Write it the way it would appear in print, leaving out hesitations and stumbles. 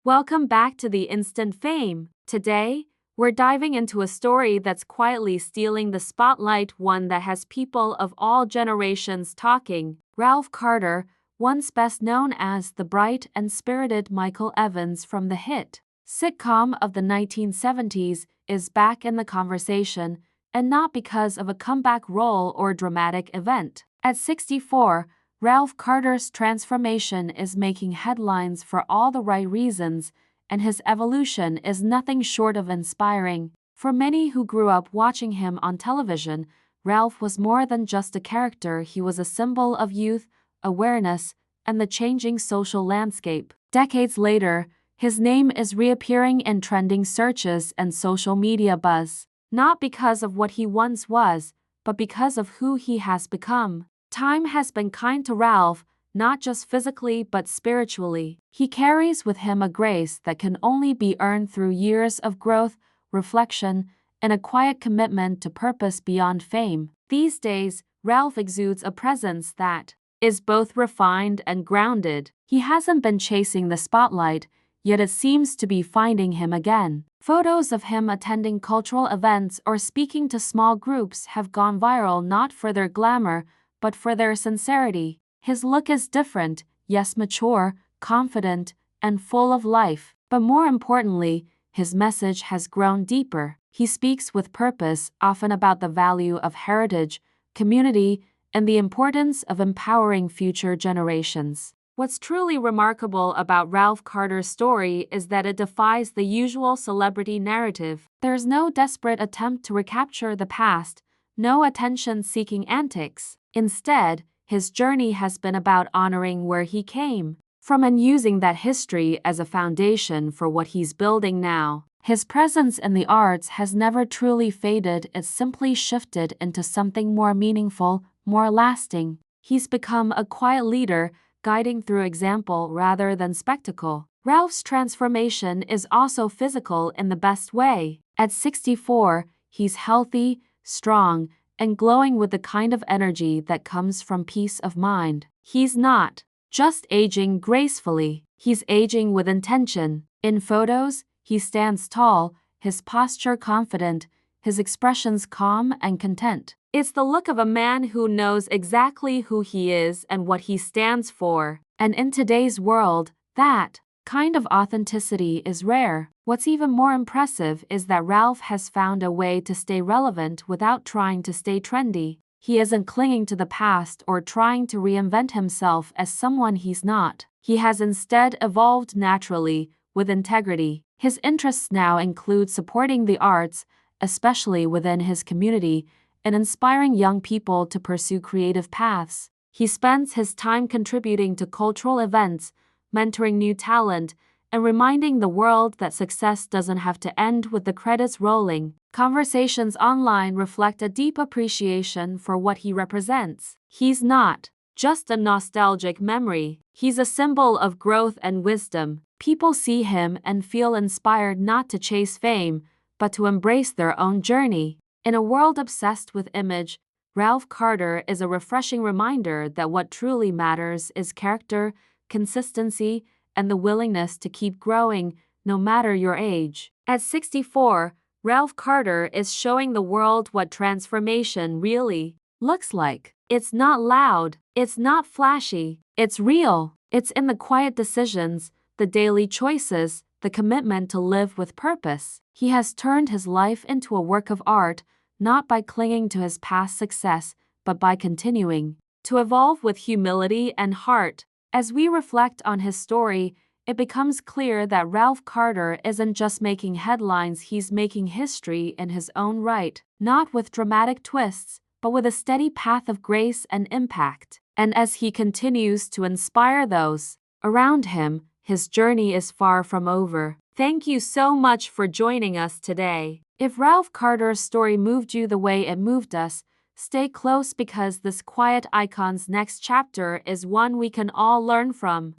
Welcome back to the Instant Fame. Today, we're diving into a story that's quietly stealing the spotlight, one that has people of all generations talking. Ralph Carter, once best known as the bright and spirited Michael Evans from the hit sitcom of the 1970s, is back in the conversation, and not because of a comeback role or dramatic event. At 64, Ralph Carter's transformation is making headlines for all the right reasons, and his evolution is nothing short of inspiring. For many who grew up watching him on television, Ralph was more than just a character. He was a symbol of youth, awareness, and the changing social landscape. Decades later, his name is reappearing in trending searches and social media buzz, not because of what he once was, but because of who he has become. Time has been kind to Ralph, not just physically but spiritually. He carries with him a grace that can only be earned through years of growth, reflection, and a quiet commitment to purpose beyond fame. These days, Ralph exudes a presence that is both refined and grounded. He hasn't been chasing the spotlight, yet it seems to be finding him again. Photos of him attending cultural events or speaking to small groups have gone viral, not for their glamour, but for their sincerity. His look is different, yes, mature, confident, and full of life. But more importantly, his message has grown deeper. He speaks with purpose, often about the value of heritage, community, and the importance of empowering future generations. What's truly remarkable about Ralph Carter's story is that it defies the usual celebrity narrative. There's no desperate attempt to recapture the past, no attention-seeking antics. Instead, his journey has been about honoring where he came from and using that history as a foundation for what he's building now. His presence in the arts has never truly faded, it's simply shifted into something more meaningful, more lasting. He's become a quiet leader, guiding through example rather than spectacle. Ralph's transformation is also physical in the best way. At 64, he's healthy, strong, and glowing with the kind of energy that comes from peace of mind. He's not just aging gracefully, he's aging with intention. In photos, he stands tall, his posture confident, his expressions calm and content. It's the look of a man who knows exactly who he is and what he stands for. And in today's world, that kind of authenticity is rare. What's even more impressive is that Ralph has found a way to stay relevant without trying to stay trendy. He isn't clinging to the past or trying to reinvent himself as someone he's not. He has instead evolved naturally, with integrity. His interests now include supporting the arts, especially within his community, and inspiring young people to pursue creative paths. He spends his time contributing to cultural events, mentoring new talent, and reminding the world that success doesn't have to end with the credits rolling. Conversations online reflect a deep appreciation for what he represents. He's not just a nostalgic memory, he's a symbol of growth and wisdom. People see him and feel inspired not to chase fame, but to embrace their own journey. In a world obsessed with image, Ralph Carter is a refreshing reminder that what truly matters is character, consistency, and the willingness to keep growing, no matter your age. At 64, Ralph Carter is showing the world what transformation really looks like. It's not loud, it's not flashy, it's real. It's in the quiet decisions, the daily choices, the commitment to live with purpose. He has turned his life into a work of art, not by clinging to his past success, but by continuing to evolve with humility and heart. As we reflect on his story, it becomes clear that Ralph Carter isn't just making headlines, he's making history in his own right, not with dramatic twists, but with a steady path of grace and impact. And as he continues to inspire those around him, his journey is far from over. Thank you so much for joining us today. If Ralph Carter's story moved you the way it moved us, stay close because this quiet icon's next chapter is one we can all learn from.